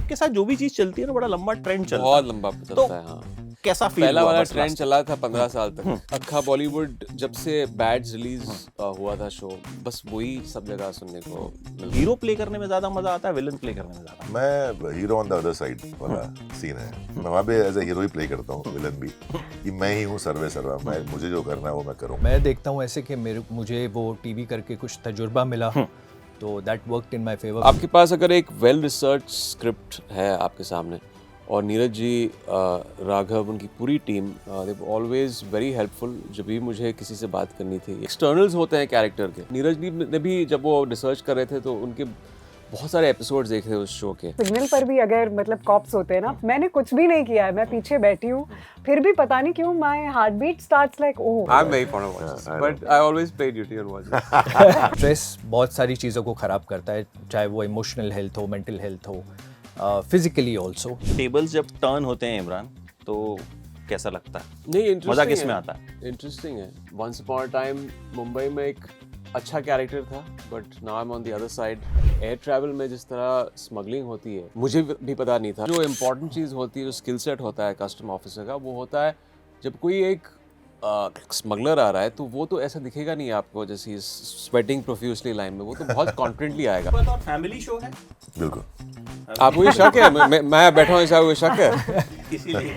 आपके साथ जो भी चीज चलती है ना बड़ा लंबा ट्रेंड चलता है, बहुत लंबा चलता है। हाँ, कैसा फील पहला हुआ वाला बस ट्रेंड last चला था 15 साल तक। अक्खा बॉलीवुड जब से बैड्स रिलीज हुआ था शो, बस वही सब जगह सुनने को मिलता है। हीरो प्ले करने में ज्यादा मजा आता है विलन प्ले करने में ज्यादा? मैं hero on the other side वाला सीन है, मैं वहाँ पे एज ए हीरो ही प्ले करता हूँ, विलन भी, कि मैं ही हूँ सर्वे सर्वा, मैं मुझे जो करना है वो मैं करूँ। मैं देखता हूँ ऐसे कि मुझे वो टीवी करके कुछ तजुर्बा मिला, तो that worked in my favour. आपके पास अगर एक वेल रिसर्च स्क्रिप्ट है आपके सामने, और नीरज जी, राघव, उनकी पूरी team, they always very helpful. जब भी मुझे किसी से बात करनी थी, एक्सटर्नल्स होते हैं कैरेक्टर के, नीरज ने भी जब वो रिसर्च कर रहे थे तो उनके बहुत सारे एपिसोड्स देखे उस शो के। सिग्नल पर भी अगर मतलब कॉप्स होते हैं ना, मैंने कुछ भी नहीं किया है, मैं पीछे बैठी हूँ, फिर भी पता नहीं क्यों my heart beat starts like oh. I am very fond of watching, but I always play duty on watching. Stress बहुत सारी चीज़ों को ख़राब करता है, चाहे वो इमोशनल हेल्थ हो, मेंटल हेल्थ हो, फिजिकली ऑल्सो। टेबल्स जब टर्न होते हैं इमरान, तो कैसा लगता है? नहीं, इंटरेस्टिंग मजा किस में आता है? इंटरेस्टिंग है। Once upon a time Mumbai में एक अच्छा कैरेक्टर था, but now I am on the other side. Air travel में जिस तरह स्मगलिंग होती है, मुझे भी पता नहीं था। जो इम्पोर्टेंट चीज़ होती है, जो स्किल सेट होता है कस्टम ऑफिसर का, वो होता है जब कोई एक स्मगलर आ रहा है तो वो तो ऐसा दिखेगा नहीं आपको जैसे स्वेटिंग प्रोफ्यूसली लाइन में, वो तो बहुत कॉन्फिडेंटली आएगा। फैमिली शो है बिल्कुल। आपको ये शक है? मैं बैठा हूँ, ऐसा शक है? इसीलिए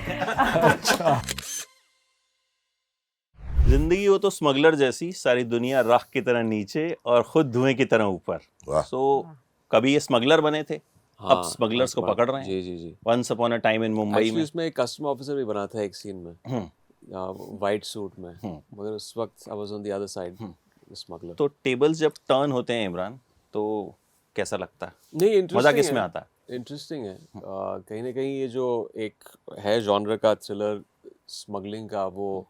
जिंदगी हो तो स्मगलर जैसी, सारी दुनिया राख की तरह नीचे और खुद धुएं की तरह ऊपर। वाह। सो कभी ये स्मगलर बने थे, अब हाँ, स्मगलर्स को पकड़ रहे हैं। जी जी जी। Once upon a time in Mumbai actually में उसमें एक कस्टम ऑफिसर भी बना था एक सीन में, वाइट सूट में, मगर उस वक्त I was on the other side, smuggler. तो टेबल्स जब टर्न होते हैं इमरान, तो कैसा लगता है? नहीं, इंटरेस्टिंग मजा किस में आता है? इंटरेस्टिंग है। कहीं ना कहीं ये जो एक है जॉनर का थ्रिलर स्मगलिंग का, वो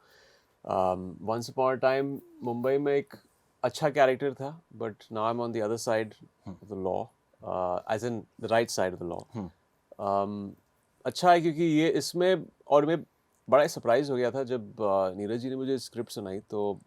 once upon a time Mumbai में एक अच्छा कैरेक्टर था, but now I am on the other side of the law, as in the right side of the law. अच्छा है क्योंकि ये इसमें, और मैं बड़ा सरप्राइज हो गया था जब नीरज जी ने मुझे स्क्रिप्ट सुनाई, तो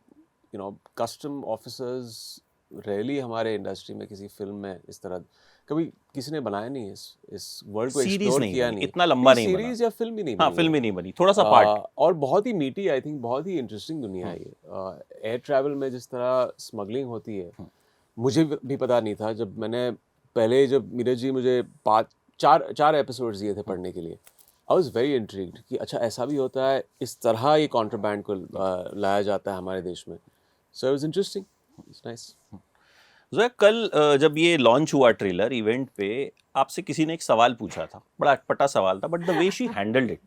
कस्टम ऑफिसर्स रेयरली हमारे इंडस्ट्री में किसी फिल्म में इस तरह कभी किसी ने बनाया नहीं है, इस वर्ल्ड को सीरीज एक्सप्लोर नहीं किया बनी, नहीं, इतना लंबा नहीं बना। सीरीज या फिल्म भी नहीं हाँ, बनी फिल्म है। ही नहीं बनी, थोड़ा सा पार्ट। और बहुत ही मीठी, आई थिंक बहुत ही इंटरेस्टिंग दुनिया है ये। एयर ट्रैवल में जिस तरह स्मगलिंग होती है, मुझे भी पता नहीं था। जब नीरज जी मुझे चार एपिसोड्स दिए थे पढ़ने के लिए, आई वॉज वेरी इंट्रीग्ड कि अच्छा ऐसा भी होता है, इस तरह ये कॉन्ट्राबैंड को लाया जाता है हमारे देश में। So it was interesting, it's nice. Zoya, कल जब ये लॉन्च हुआ ट्रेलर इवेंट पे, आपसे किसी ने एक सवाल पूछा था, बड़ा अटपटा सवाल था, but the way she handled it,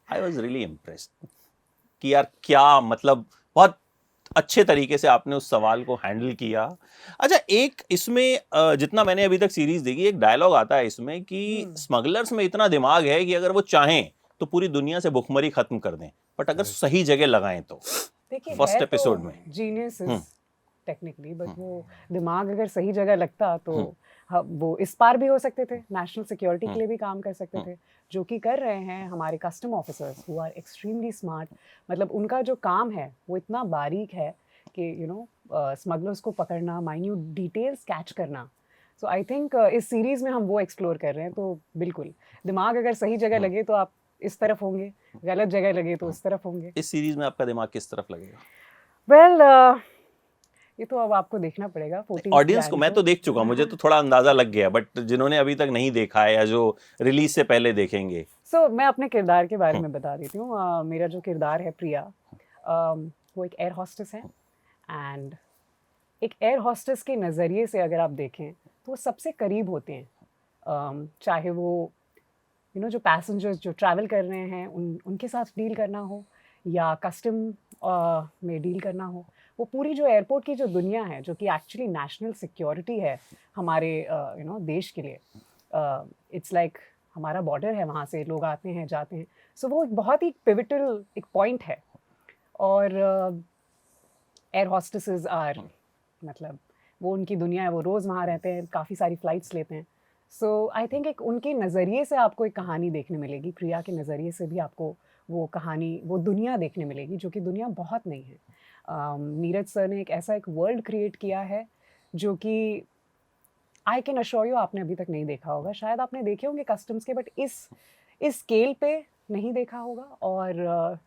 I was really impressed कि यार क्या मतलब, बहुत अच्छे तरीके से आपने उस सवाल को हैंडल किया। अच्छा, एक इसमें जितना मैंने अभी तक सीरीज देखी, एक डायलॉग आता है इसमें कि स्मगलर्स में इतना दिमाग है कि अगर वो चाहें तो पूरी दुनिया से भुखमरी खत्म कर दें, बट अगर सही जगह लगाएं तो। फर्स्ट एपिसोड में जीनियस टेक्निकली, बट वो दिमाग अगर सही जगह लगता तो वो इस पार भी हो सकते थे, नेशनल सिक्योरिटी के लिए भी काम कर सकते थे, जो कि कर रहे हैं हमारे custom officers who are extremely smart. मतलब उनका जो काम है वो इतना बारीक है कि स्मगलर्स को पकड़ना, माइन्यूट डिटेल्स कैच करना। सो आई थिंक इस सीरीज में हम वो एक्सप्लोर कर रहे हैं। तो बिल्कुल दिमाग अगर सही जगह लगे तो आप इस तरफ होंगे, गलत जगह लगे तो उस तरफ होंगे। इस सीरीज में आपका दिमाग किस तरफ लगेगा? वेल, ये तो अब आपको देखना पड़ेगा। ऑडियंस को मैं तो देख चुका, मुझे तो थोड़ा अंदाजा लग गया, बट जिन्होंने अभी तक नहीं देखा है या जो रिलीज से पहले देखेंगे। मैं अपने किरदार के बारे में बता देती हूँ। मेरा जो किरदार है प्रिया, वो एक एयर हॉस्टेस है, एंड एक एयर हॉस्टेस के नज़रिए से अगर आप देखें तो वो सबसे करीब होते हैं। चाहे वो जो पैसेंजर्स जो ट्रैवल कर रहे हैं उनके साथ डील करना हो, या कस्टम में डील करना हो, वो पूरी जो एयरपोर्ट की जो दुनिया है, जो कि एक्चुअली नेशनल सिक्योरिटी है हमारे देश के लिए, इट्स लाइक हमारा बॉर्डर है, वहाँ से लोग आते हैं जाते हैं। सो वो एक बहुत ही पिविटल एक पॉइंट है। और एयर हॉस्टेसेस आर, मतलब वो उनकी दुनिया है, वो रोज़ वहाँ रहते हैं, काफ़ी सारी फ़्लाइट्स लेते हैं। सो आई थिंक एक उनके नज़रिए से आपको एक कहानी देखने मिलेगी, प्रिया के नज़रिए से भी आपको वो कहानी, वो दुनिया देखने मिलेगी, जो कि दुनिया बहुत नहीं है। नीरज सर ने एक ऐसा एक वर्ल्ड क्रिएट किया है जो कि आई कैन अश्योर यू आपने अभी तक नहीं देखा होगा, शायद आपने देखे होंगे कस्टम्स के, बट इस स्केल पे नहीं देखा होगा, और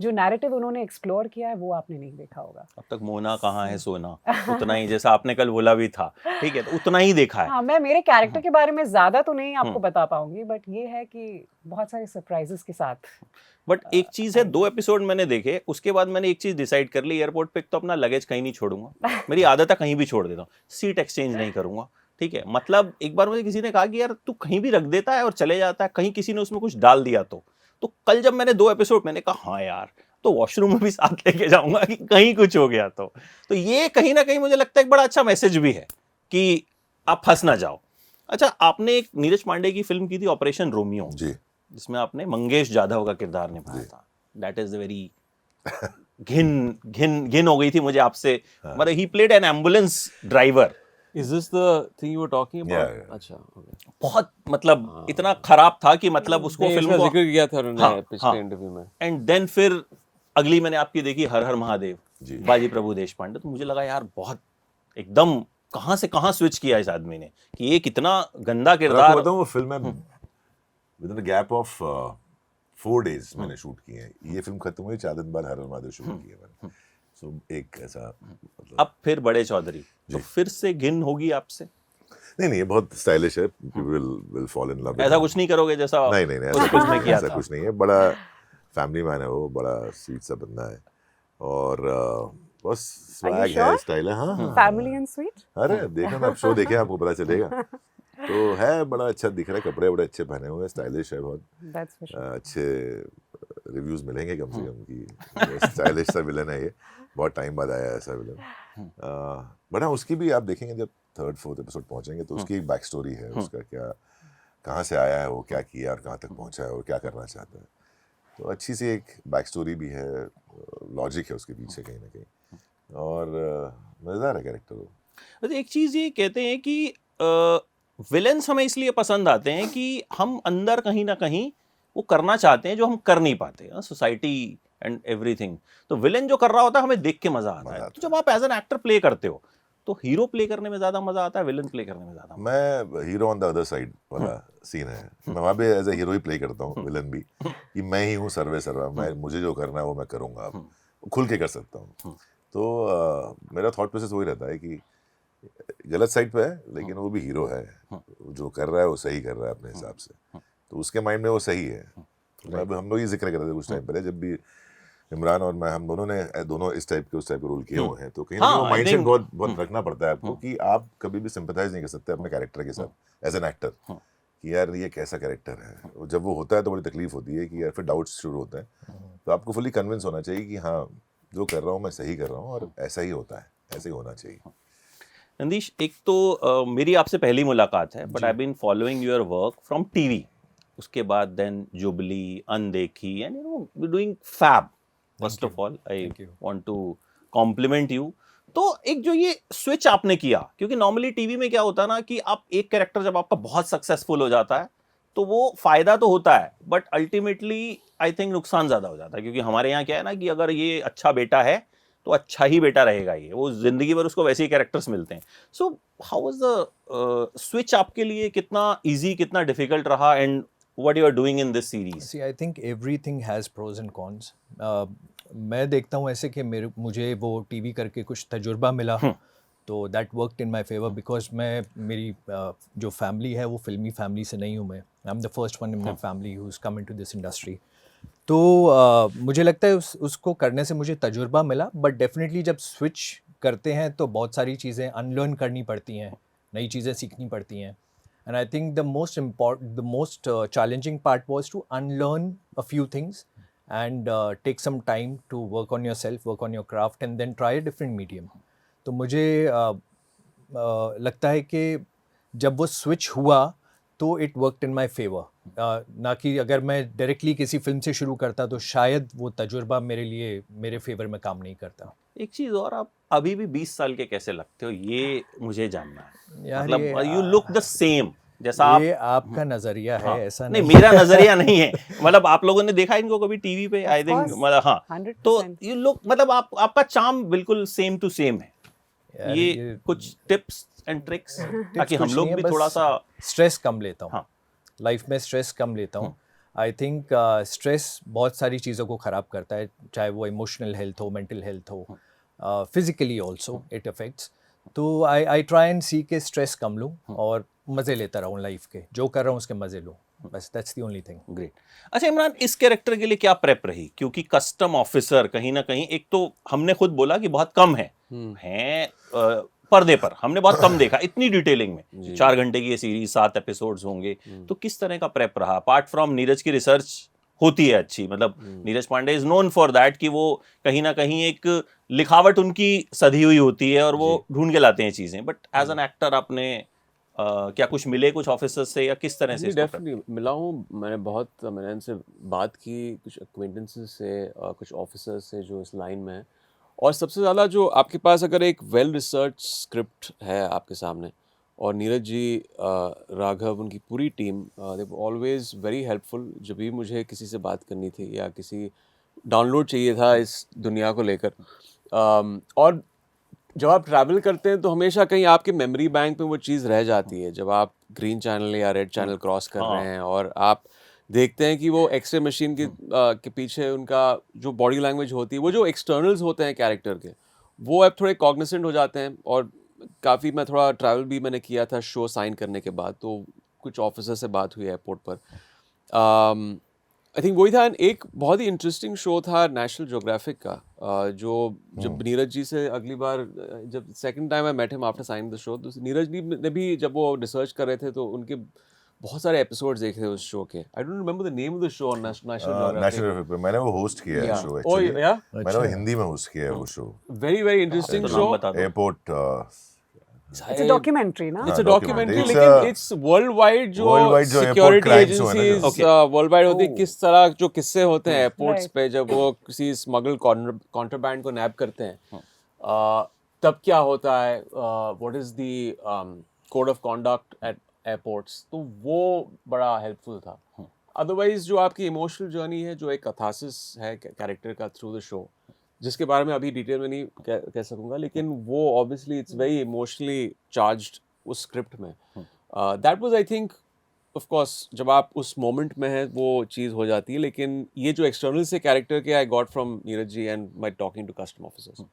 जो नैरेटिव उन्होंने एक्सप्लोर किया है वो आपने नहीं देखा होगा। अब तक मोना कहाँ है सोना, उतना ही जैसा आपने कल बोला भी था, ठीक है, तो उतना ही देखा है। हाँ, मैं मेरे कैरेक्टर के बारे में ज्यादा तो नहीं आपको बता पाऊंगी, बट ये है कि बहुत सारे सरप्राइजेस के साथ। बट एक चीज है, 2 एपिसोड मैंने देखे, उसके बाद मैंने एक चीज डिसाइड कर ली, एयरपोर्ट पे तो अपना लगेज कहीं नहीं छोड़ूंगा, मेरी आदत है कहीं भी छोड़ देता हूँ, सीट एक्सचेंज नहीं करूंगा, ठीक है। मतलब एक बार मुझे किसी ने कहा कि यार तू कहीं भी रख देता है और चले जाता है, कहीं किसी ने उसमें कुछ डाल दिया तो कल जब मैंने 2 एपिसोड मैंने कहा हाँ यार, तो वॉशरूम में भी साथ लेके जाऊंगा कि कहीं कुछ हो गया तो ये कहीं ना कहीं मुझे लगता है एक बड़ा अच्छा मैसेज भी है कि आप फंस ना जाओ। अच्छा, आपने एक नीरज पांडे की फिल्म की थी ऑपरेशन रोमियो, जी, जिसमें आपने मंगेश जाधव का किरदार निभाया था। दैट इज वेरी घिन हो गई थी मुझे आपसे, मतलब he played an ambulance driver. Is this the thing you were talking about? Yeah. अच्छा, okay. बहुत मतलब इतना खराब था कि मतलब उसको नहीं, फिल्म इसका को, जिक्र किया था उन्होंने हाँ, पिछले हाँ। इंटरव्यू में। एंड देन फिर अगली मैंने आपकी देखी हर हर महादेव, जी। बाजी प्रभु देशपांडे, तो मुझे लगा यार बहुत एकदम कहाँ से कहाँ स्विच किया इस आदमी ने कि ये कितना गंदा मैं किरदार। आपको बताऊं, वो फिल्म में with in gap of 4 days मैंने शूट की है। ये फिल्म खत्म हुई 4 दिन बाद हर हर महादेव शूट की है मैंने। सो एक ऐसा मतलब अब फिर बड़े चौधरी, तो फिर से घिन होगी आपसे? नहीं, ये बहुत स्टाइलिश है, people will fall in love. ऐसा कुछ नहीं करोगे जैसा नहीं, उस फिल्म में किया ऐसा था? कुछ नहीं है। बड़ा फैमिली मैन है वो, बड़ा स्वीट सा बंदा है और बस स्वैग है, स्टाइल है। हाँ, फैमिली एंड स्वीट। अरे देखना, आप शो देखें आपको पता चलेगा। तो है, बड़ा अच्छा दिख रहा है, कपड़े बड़े अच्छे पहने हुए हैं, स्टाइलिश है बहुत। That's for sure. अच्छे रिव्यूज मिलेंगे कम से कम कि स्टाइलिश सा विलन है ये, बहुत टाइम बाद आया है ऐसा विलन। बट हाँ, उसकी भी आप देखेंगे जब 3rd 4th एपिसोड पहुंचेंगे तो उसकी एक बैक स्टोरी है, उसका क्या, कहाँ से आया है वो, क्या किया और कहाँ तक पहुंचा है और क्या करना चाहता है। तो अच्छी सी एक बैक स्टोरी भी है, लॉजिक है उसके पीछे कहीं ना कहीं, और मज़ेदार है कैरेक्टर वो। तो एक चीज़ ये कहते हैं कि विलेंस हमें इसलिए पसंद आते हैं कि हम अंदर कहीं ना कहीं वो करना चाहते हैं जो हम कर नहीं पाते, सोसाइटी एंड एवरीथिंग। तो विलेन जो कर रहा होता है हमें देख के मजा आता है। तो जब आप एज एन एक्टर प्ले करते हो तो हीरो प्ले करने में ज्यादा मजा आता है, विलेन प्ले करने में ज्यादा? मैं hero on the other side वाला सीन है, मैं वहाँ पे एज ए हीरो ही प्ले करता हूँ, विलन भी, कि मैं ही हूँ सर्वे सर्वा, मैं, मुझे जो करना है वो मैं करूँगा, अब खुल के कर सकता हूँ। तो मेरा थॉट प्रोसेस वही रहता है कि गलत साइड पे है लेकिन वो भी हीरो है, जो कर रहा है वो सही कर रहा है अपने हिसाब से, तो उसके माइंड में वो सही है। तो अब हम लोग ये जिक्र कर रहे थे कुछ टाइम पहले, जब भी इमरान और मैं, हम दोनों ने दोनों इस टाइप के उस टाइप के रोल किए हुए हैं, तो कहीं ना कहीं वो माइंडसेट बहुत रखना पड़ता है आपको कि आप कभी भी सिंपैथाइज नहीं कर सकते अपने कैरेक्टर के साथ एज एन एक्टर, कि यार ये कैसा कैरेक्टर है। जब वो होता है तो बड़ी तकलीफ होती है कि यार फिर डाउट्स शुरू होते हैं। तो आपको फुली कन्विंस होना चाहिए कि हाँ, जो कर रहा हूँ मैं सही कर रहा हूँ और ऐसा ही होता है, ऐसे ही होना चाहिए। नंदीश, एक तो मेरी आपसे पहली मुलाकात है, but I been following your work from TV, उसके बाद then Jubilee, Undekhi, and you know doing fab. First of all I want to compliment you. तो एक जो ये स्विच आपने किया, क्योंकि नॉर्मली टीवी में क्या होता है ना कि आप एक कैरेक्टर जब आपका बहुत सक्सेसफुल हो जाता है तो वो फायदा तो होता है, बट अल्टीमेटली आई थिंक नुकसान ज्यादा हो जाता है, क्योंकि हमारे यहाँ क्या है ना कि अगर ये अच्छा बेटा है तो अच्छा ही बेटा रहेगा, ये वो जिंदगी भर उसको वैसे ही कैरेक्टर्स मिलते हैं। So how was the switch आपके लिए, कितना इजी, कितना डिफिकल्ट रहा, and what you are doing in this series? See, I think everything has pros and cons. मैं देखता हूँ ऐसे कि मुझे वो टीवी करके कुछ तजुर्बा मिला, तो that worked in my favour, because मेरी जो फैमिली है वो फिल्मी फैमिली से नहीं हूँ मैं। आई am the first one in my family who is come into this industry. तो मुझे लगता है उसको करने से मुझे तजुर्बा मिला, बट डेफिनेटली जब स्विच करते हैं तो बहुत सारी चीज़ें अनलर्न करनी पड़ती हैं, नई चीज़ें सीखनी पड़ती हैं। And I think the most challenging part was to unlearn a few things and take some time to work on yourself, work on your craft, and then try a different medium. तो मुझे लगता है कि जब वो switch हुआ तो it worked in my favor. ना कि अगर मैं डायरेक्टली किसी फिल्म से शुरू करता तो शायद वो तजुर्बा मेरे लिए मेरे फेवर में काम नहीं करता। एक चीज और, आप अभी भी 20 साल के कैसे लगते हो, ये मुझे जानना है। यार मतलब ये यू लुक द सेम जैसा आप। ये आपका नजरिया है, ऐसा नहीं, मेरा नजरिया नहीं है। मतलब आप लोगों ने देखा इनको कभी टीवी पे? आई थिंक मतलब हाँ, 100%। तो यू लुक, मतलब आपका चार्म बिल्कुल सेम टू सेम है। यार ये कुछ टिप्स एंड ट्रिक्स ताकि हम लोग भी थोड़ा सा स्ट्रेस कम लेता हूँ हाँ। लाइफ में स्ट्रेस कम लेता हूँ आई थिंक स्ट्रेस बहुत सारी चीज़ों को ख़राब करता है चाहे वो इमोशनल हेल्थ हो मेंटल हेल्थ हो फिजिकली ऑल्सो इट अफेक्ट्स तो आई ट्राई एंड सी के स्ट्रेस कम लूँ और मज़े लेता रहूँ लाइफ के जो कर रहा हूँ उसके मज़े लूँ बस that's the only thing great. अच्छा इमरान, इस कैरेक्टर के लिए क्या प्रेप रही? क्योंकि कस्टम ऑफिसर कहीं ना कहीं, एक तो हमने खुद बोला कि बहुत कम है हैं पर्दे पर, हमने बहुत कम देखा इतनी डिटेलिंग में। 4 घंटे की ये सीरीज, 7 एपिसोड्स होंगे, तो किस तरह का प्रेप रहा? अपार्ट फ्रॉम नीरज की रिसर्च होती है अच्छी, मतलब Neeraj Pandey is known for that कि वो कहीं ना कहीं एक लिखावट उनकी सधी हुई होती है और वो ढूंढ के लाते हैं चीजें, बट एज एन एक्टर आपने क्या कुछ मिले कुछ ऑफिसर्स से या किस तरह से? डेफिनेटली मिला हूँ, मैंने इनसे बात की, कुछ एक्वेंटेंसेस से, कुछ ऑफिसर्स से जो इस लाइन में है। और सबसे ज़्यादा जो आपके पास अगर एक वेल रिसर्च स्क्रिप्ट है आपके सामने, और नीरज जी, राघव, उनकी पूरी team, they always very helpful. जब भी मुझे किसी से बात करनी थी या किसी डाउनलोड चाहिए था इस दुनिया को लेकर, और जब आप ट्रैवल करते हैं तो हमेशा कहीं आपके मेमोरी बैंक में वो चीज़ रह जाती है। जब आप ग्रीन चैनल या रेड चैनल क्रॉस कर रहे हैं और आप देखते हैं कि वो एक्सरे मशीन के पीछे उनका जो बॉडी लैंग्वेज होती है, वो जो एक्सटर्नल्स होते हैं कैरेक्टर के, वो अब थोड़े कॉग्निसेंट हो जाते हैं। और काफ़ी मैं थोड़ा ट्रैवल भी मैंने किया था शो साइन करने के बाद, तो कुछ ऑफिसर से बात हुई एयरपोर्ट पर। आई थिंक वही था। एक बहुत ही इंटरेस्टिंग शो था नेशनल ज्योग्राफिक का, जो जब नीरज जी से अगली बार, जब second time I met him after signing the show, तो नीरज जी ने भी जब वो रिसर्च कर रहे थे तो उनके बहुत सारे एपिसोड्स देखे थे उस शो के। I don't remember the name of the show on national national पे मैंने वो होस्ट किया है शो Oh, एक्चुअली। yeah? मैंने वो हिंदी में होस्ट किया है वो शो। वेरी वेरी इंटरेस्टिंग तो शो। नाम बता दो। एयरपोर्ट इट्स अ डॉक्यूमेंट्री ना? It's a documentary. Documentary, It's लेकिन a- इट्स वर्ल्ड वाइड जो Worldwide जो airport सिक्योरिटी crimes हुए ना जो। Agencies Okay. वर्ल्ड वाइड होती है, Oh. किस तरह जो किस्से होते हैं एयरपोर्ट्स Right. पे जब वो किसी स्मगल कॉन्ट्राबैंड को नैप करते हैं, तब क्या होता है, what is the code of conduct at airports, तो वो बड़ा हेल्पफुल था। अदरवाइज जो आपकी इमोशनल जर्नी है, जो एक कथासिस है कैरेक्टर का थ्रू द शो, जिसके बारे में अभी डिटेल में नहीं कह सकूंगा, लेकिन वो obviously it's very emotionally charged उस स्क्रिप्ट में। That was I think, of course जब आप उस मोमेंट में है वो चीज़ हो जाती है, लेकिन ये जो एक्सटर्नल से कैरेक्टर के I got from Neeraj ji and my talking to custom officers.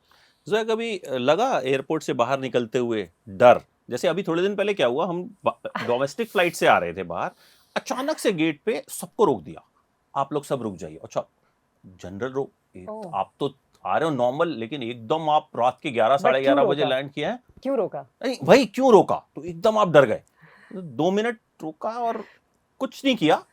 Zoya, कभी लगा एयरपोर्ट से बाहर निकलते हुए डर? जैसे अभी थोड़े दिन पहले क्या हुआ, हम डोमेस्टिक फ्लाइट से आ रहे थे बाहर, अचानक से गेट पे सबको रोक दिया, आप लोग सब रुक जाइए। अच्छा जनरल रोक, ओह। आप तो आ रहे हो नॉर्मल, लेकिन एकदम आप रात के 11 साढ़े क्यों 11 बजे रोका? लैंड किया है। क्यों रोका? नहीं भाई क्यों रोका, तो एकदम आप डर गए। 2 मिनट रोका और कुछ नहीं किया,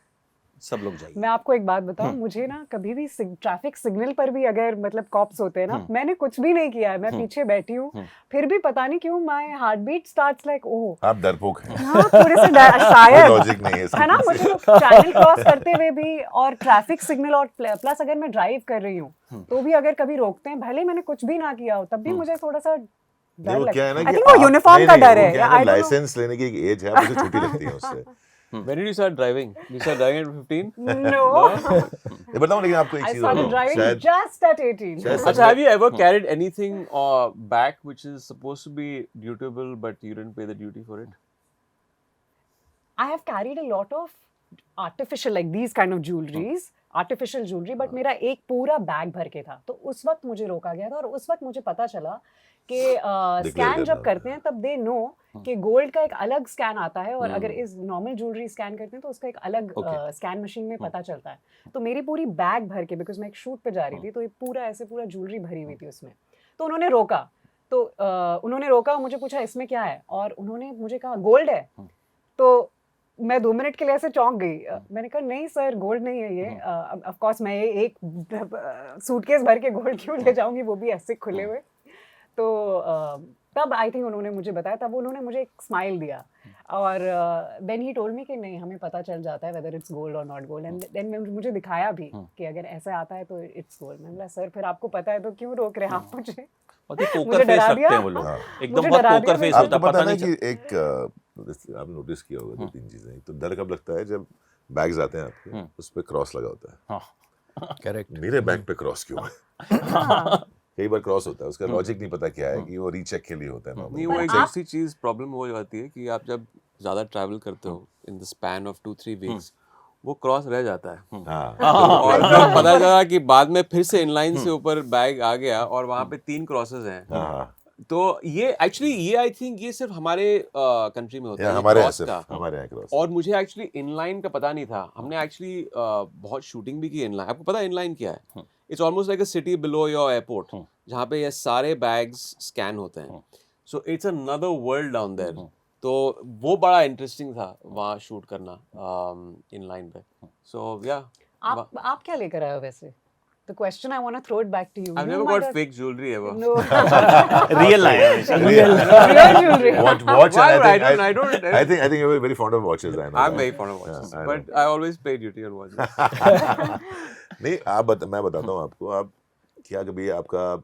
सब लोग जाइए। मैं आपको एक बात बताऊं, मुझे ना कभी भी ट्रैफिक सिग्नल पर भी अगर मतलब कॉप्स होते हैं ना, मैंने कुछ भी नहीं किया है, मैं पीछे बैठी हूँ, फिर भी पता नहीं क्यों my heart beat starts like oh. आप डरपोक हैं। हाँ, थोड़े से शायद लॉजिक नहीं है इसके है ना, पीछे। मुझे तो चैनल क्रॉस करते हुए भी और ट्रैफिक सिग्नल, और प्लस अगर मैं ड्राइव कर रही हूँ तो भी अगर कभी रोकते हैं, भले मैंने कुछ भी ना किया हो, तब भी मुझे थोड़ा सा डर वो क्या लगता है ना है। कि आई थिंक वो आप- यूनिफॉर्म का नहीं, डर वो है, क्या आई डोंट नो। लाइसेंस लेने की एक एज है, मुझे छुट्टी लगती है उससे। When did you start driving? You started driving at 15? No, ये बताऊं, लेकिन आपको एक I चीज started बताऊं, driving शायद just at 18. शायद Achha, have you ever carried anything back which is supposed to be dutiable but you didn't pay the duty for it? I have carried a lot of artificial, like these kind of jewelries, artificial jewelry, but मेरा एक पूरा bag भर के था, तो उस वक्त मुझे रोका गया था, और उस वक्त मुझे पता चला कि स्कैन जब करते हैं तब दे नो कि गोल्ड का एक अलग स्कैन आता है, और अगर इस नॉर्मल ज्वेलरी स्कैन करते हैं तो उसका एक अलग स्कैन मशीन में पता चलता है। तो मेरी पूरी बैग भर के, बिकॉज मैं एक शूट पे जा रही थी, तो ये पूरा ऐसे पूरा ज्वेलरी भरी हुई थी उसमें, तो उन्होंने रोका, तो उन्होंने रोका और मुझे पूछा इसमें क्या है, और उन्होंने मुझे कहा गोल्ड है, तो मैं 2 मिनट के लिए ऐसे चौंक गई। मैंने कहा नहीं सर, गोल्ड नहीं है ये। ऑफ कोर्स मैं एक सूटकेस भर के गोल्ड क्यों ले जाऊंगी, वो भी ऐसे खुले हुए। तो तब आई थिंक उन्होंने मुझे बताया, तब उन्होंने मुझे एक स्माइल दिया, और देन ही टोल्ड मी कि नहीं, हमें पता चल जाता है वेदर इट्स गोल्ड और नॉट गोल्ड, एंड देन मुझे दिखाया भी कि अगर ऐसा आता है तो इट्स गोल्ड। मैंने बोला सर फिर आपको पता है तो क्यों रोक रहे हैं आप मुझे? बाकी मुझे पोकर फेस डरा रखते दिया। हैं वो लोग, हाँ। एकदम मुझे बहुत डरा पोकर दिया। फेस आपको होता है, पता पता ना नहीं कि एक आपने नोटिस किया होगा 2-3 चीजें। एक तो डर कब लगता है जब बैग्स आते हैं आपके, उस पे क्रॉस लगा होता है। हाँ करेक्ट। मेरे बैग पे क्रॉस क्यों है? कई बार क्रॉस होता है, उसका लॉजिक नहीं पता क्या है कि वो रीचेक के लिए होता है नहीं, normally। वो पर एक आप- ऐसी चीज प्रॉब्लम हो जाती है कि आप जब ज्यादा ट्रैवल करते हो in the span of 2-3 weeks, वो क्रॉस रह जाता है। हाँ और जब पता चला कि बाद में फिर से इनलाइन से ऊपर बैग आ गया और वहां पे 3 क्रॉसेस हैं, हाँ तो ये एक्चुअली ये आई थिंक ये सिर्फ हमारे कंट्री में होता है, ये हमारे यहाँ क्रॉस का। सिर्फ हमारे यहाँ क्रॉस। और मुझे एक्चुअली इनलाइन का पता नहीं था। हमने एक्चुअली बहुत शूटिंग भी की इनलाइन। आपको पता है इनलाइन क्या है? It's almost like a city below your airport, जहाँ पे ये सारे बैग्स स्कैन होते हैं। So it's another world down there. तो वो बड़ा इंटरेस्टिंग था वहाँ शूट करना इनलाइन पे। सो या आप क्या लेकर आए हो वैसे? The question I want to throw it back to you. I've You never might got have- fake jewelry ever. No. Real लाए हमेशा। Real jewelry. Watch, Why and would I don't. I think you're very fond of watches. I know. I'm that. very fond of watches, I but I always pay duty on watches. नहीं मैं बताता हूँ आपको। आप क्या कभी आपका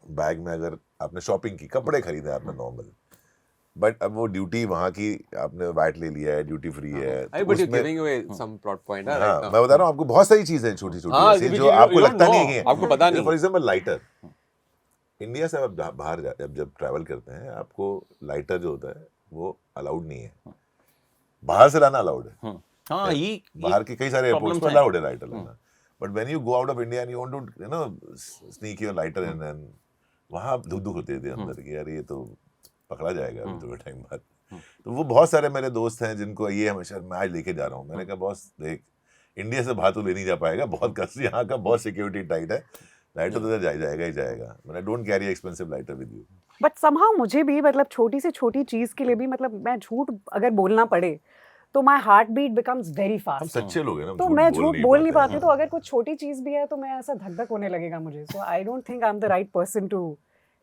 bag में अगर आपने शॉपिंग की, कपड़े खरीदे आपने नॉर्मल, बट अब वो ड्यूटी वहाँ की आपने वैट ले लिया है, ड्यूटी फ्री है, Hey, तो but you're उसमें giving away some plot point. Right हाँ now. मैं बता रहा हूँ आपको, बहुत सारी चीजें हैं छोटी हाँ, छोटी which जो you आपको don't लगता know, नहीं है, आपको पता नहीं। फॉर एग्जाम्पल लाइटर, इंडिया से आप बाहर जब ट्रैवल करते हैं, आपको लाइटर जो होता है वो अलाउड नहीं है, बाहर से लाना अलाउड है। हाँ, ये बाहर के कई सारे एयरपोर्ट्स problems पर हैं। अलाउड है लाइटर लेना, but when you go out of India and you want to sneak your lighter in, and वहाँ धुक धुक होती थी अंदर कि यार ये तो पकड़ा जाएगा अभी थोड़े टाइम बाद। तो वो बहुत सारे मेरे दोस्त हैं जिनको ये हमेशा मैं आज लेके जा रहा हूँ। मैंने कहा बॉस देख, इंडिया से बाहर तो ले नहीं जा पाएगा, बहुत कष्ट, यहाँ का बहुत सिक्योरिटी टाइट है, लाइटर तो जाएगा ही जाएगा। मैंने don't carry expensive lighter with you. But somehow मुझे भी मतलब छोटी से छोटी चीज के लिए भी मतलब मैं झूठ अगर बोलना पड़े तो my heart beat becomes very hmm fast. सच्चे लोग हैं ना, तो मैं झूठ बोल नहीं पाती, तो हैं। अगर कुछ छोटी चीज भी है तो मैं ऐसा धक धक होने लगेगा मुझे। So I don't think I am the right person to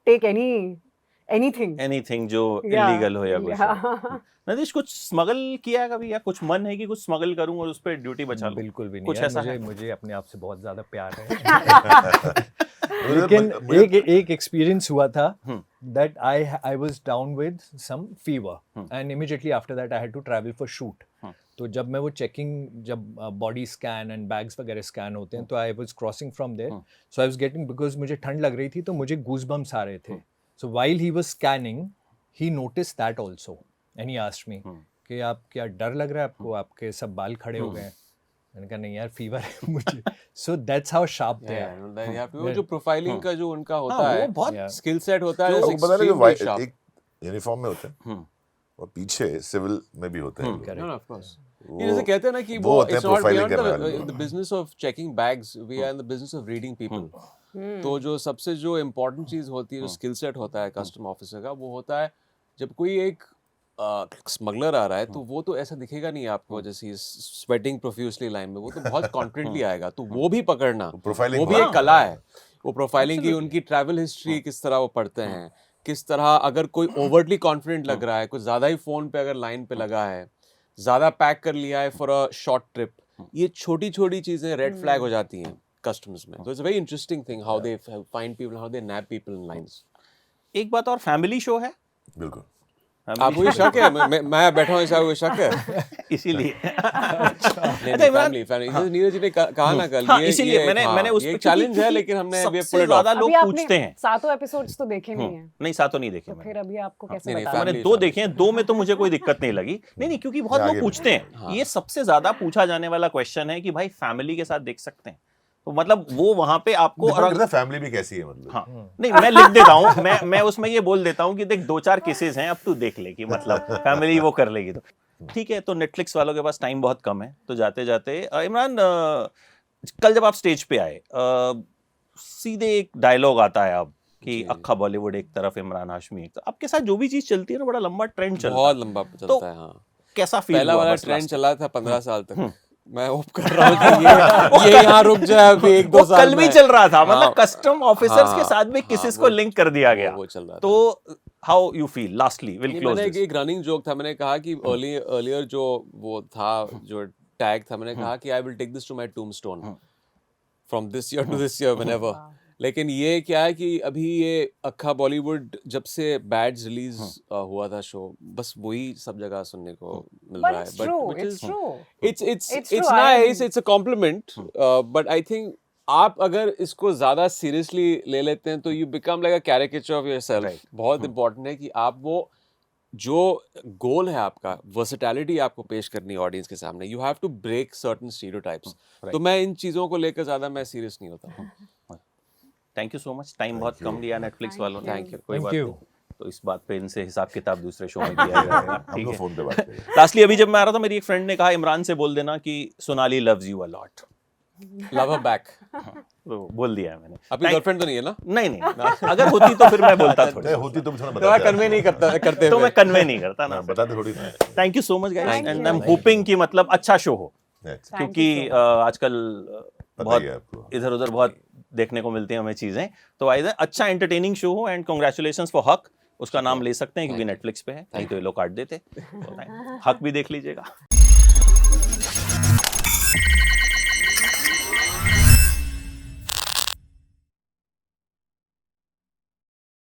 take anything anything जो इलीगल हो या कुछ हो। नदीश, कुछ स्मगल किया है कभी, या कुछ मन है कि कुछ स्मगल करूं और उस पर ड्यूटी बचा लूं? बिल्कुल भी नहीं कुछ यार, ऐसा है? मुझे अपने आप से बहुत ज्यादा प्यार है। लेकिन एक एक्सपीरियंस हुआ था that I was down with some fever and immediately after that I had to travel for shoot. तो जब मैं वो चेकिंग, जब बॉडी स्कैन एंड बैग्स वगैरह स्कैन होते हैं, तो I was crossing from there, so I was getting, because मुझे ठंड लग रही थी तो मुझे गूज बम्स आ रहे थे। सो while he was scanning he notice that also and he asked me कि आप क्या डर लग रहा है आपको, आपके सब बाल खड़े हो गए हैं। मैंने कहा नहीं यार, फीवर है मुझे। So that's how sharp they are. वो जो प्रोफाइलिंग का जो उनका होता हाँ, है, वो बहुत स्किल सेट होता है, वो it's पता नहीं extremely कि sharp. एक यूनिफॉर्म में होते हैं और पीछे सिविल में भी होते हैं लोग। No, no, of course. वो- ये जैसे कहते हैं ना कि वो वो होते हैं it's not, we profiling are करने not वाले the लोग। business of checking bags, we are in the business of reading people. तो जो सबसे जो इम्पोर्टेंट चीज होती है, जो स्किल सेट होता है कस्टम ऑफिसर का, वो होता है जब कोई एक स्मगलर आ रहा है, तो वो तो ऐसा दिखेगा नहीं आपको जैसे स्वेटिंग प्रोफ्यूसली लाइन में, वो तो बहुत कॉन्फिडेंटली आएगा। तो वो भी पकड़ना, profiling वो भी होता एक कला है। वो प्रोफाइलिंग की, उनकी ट्रैवल हिस्ट्री किस तरह वो पढ़ते हैं, किस तरह, अगर कोई ओवरटली कॉन्फिडेंट लग रहा है, कुछ ज्यादा ही फोन पे अगर लाइन पे लगा है, ज्यादा पैक कर लिया है फॉर अ शॉर्ट ट्रिप, ये छोटी छोटी चीजें रेड फ्लैग हो जाती हैं कस्टम्स में। तो it's a very interesting thing how they find people, how they nap people in lines. एक बात और, फैमिली शो है? बिल्कुल। आपको ये शक है? मैं बैठा हूँ, ऐसा शक है? इसीलिए नहीं, फैमिली नीरज जी ने कहा ना कल, हाँ, ये इसीलिए मैंने उस ये पे चैलेंज है, लेकिन हमने अभी सबसे ज्यादा लोग अभी आपने पूछते हैं। 7 एपिसोड्स तो देखे नहीं हैं, नहीं, सातों नहीं देखे तो मैंने। फिर अभी आपको कैसे नहीं, बता? मैंने family 2 show। देखे हैं, 2 में तो मुझे कोई दिक्कत नहीं लगी। नहीं, क्योंकि बहुत आगे लोग पूछते हैं, ये सबसे ज्यादा पूछा जाने वाला क्वेश्चन है कि भाई फैमिली के साथ देख सकते हैं? तो मतलब वो वहां पे आपको, डिपेंड करता है फैमिली भी कैसी है, मतलब। हाँ, नहीं मैं लिख देता हूँ, मैं उसमें ये बोल देता हूँ कि देख 2-4 केसेस हैं, अब तू देख ले कि मतलब फैमिली वो कर लेगी तो ठीक है। तो नेटफ्लिक्स वालों के पास टाइम बहुत कम है, तो जाते जाते इमरान, कल जब आप स्टेज पे आए, सीधे एक डायलॉग आता है अब कि अक्खा बॉलीवुड एक तरफ, इमरान हाशमी एक तरफ। आपके साथ जो भी चीज चलती है ना, बड़ा लंबा ट्रेंड चलता है, बहुत लंबा चलता है। हाँ, कैसा फील पहला हुआ? वाला बस ट्रेंड last- चला था 15 साल तक। मैं होप कर रहा हूँ कि ये यहाँ रुक जाए अभी 1-2 वो साल कल भी में। चल रहा था, मतलब हाँ, कस्टम ऑफिसर्स के हाँ, साथ भी हाँ, किसिस को वो- लिंक कर दिया गया। वो चल रहा था। तो how you feel? Lastly will नहीं, क्लोज मैंने दिस। एक रनिंग जोक था, मैंने कहा कि अर्लियर जो वो था, जो टैग था, मैंने कहा कि I will take this to my tombstone from this year to this year whenever. लेकिन ये क्या है कि अभी ये अक्खा बॉलीवुड जब से बैड्स रिलीज हुआ था शो, बस वही सब जगह सुनने को मिल But रहा है। it's true, which it's is- true. it's It's true, I nice, mean- it's a compliment, but I think आप अगर इसको ज्यादा सीरियसली ले लेते हैं तो you become like a caricature of yourself. Right. बहुत इंपॉर्टेंट है कि आप वो जो गोल है आपका, वर्सेटैलिटी आपको पेश करनी है ऑडियंस के सामने, you have to break certain stereotypes. Right. तो मैं इन चीजों को लेकर ज्यादा मैं सीरियस नहीं होता हूँ। Thank you so much. Time बहुत कम लिया नेटफ्लिक्स वालों ने। Thank you. कोई Thank बात you. नहीं। तो इस बात पे इनसे हिसाब किताब दूसरे शो में दिया जाएगा। हम ठीक लोग है। फोन पे बात करेंगे। लास्टली अभी जब मैं आ रहा था मेरी एक फ्रेंड ने कहा इमरान से बोल देना कि Sonali loves you a lot. Love her back. तो बोल दिया है मैंने। आपकी गर्लफ्रेंड तो नहीं है ना? नहीं नहीं, अगर होती तो फिर मैं बोलता नहीं, थोड़ी, होती तो थोड़ा तो बताते कन्वे नहीं करते तो हुए। मैं कन्वे नहीं करता ना। बताते थोड़ी ना। Thank you so much guys Thank and you. I am hoping कि मतलब अच्छा शो हो, Next. Thank you क्योंकि so आजकल पता ही है बहुत आपको। इधर उधर बहुत देखने को मिलती हैं हमें चीजें, तो आई अच्छा एंटरटेनिंग शो हो एंड कांग्रेचुलेशंस फॉर हक। उसका नाम ले सकते हैं क्योंकि नेटफ्लिक्स पे है, नहीं तो ये लोग काट देते। हक भी देख लीजिएगा।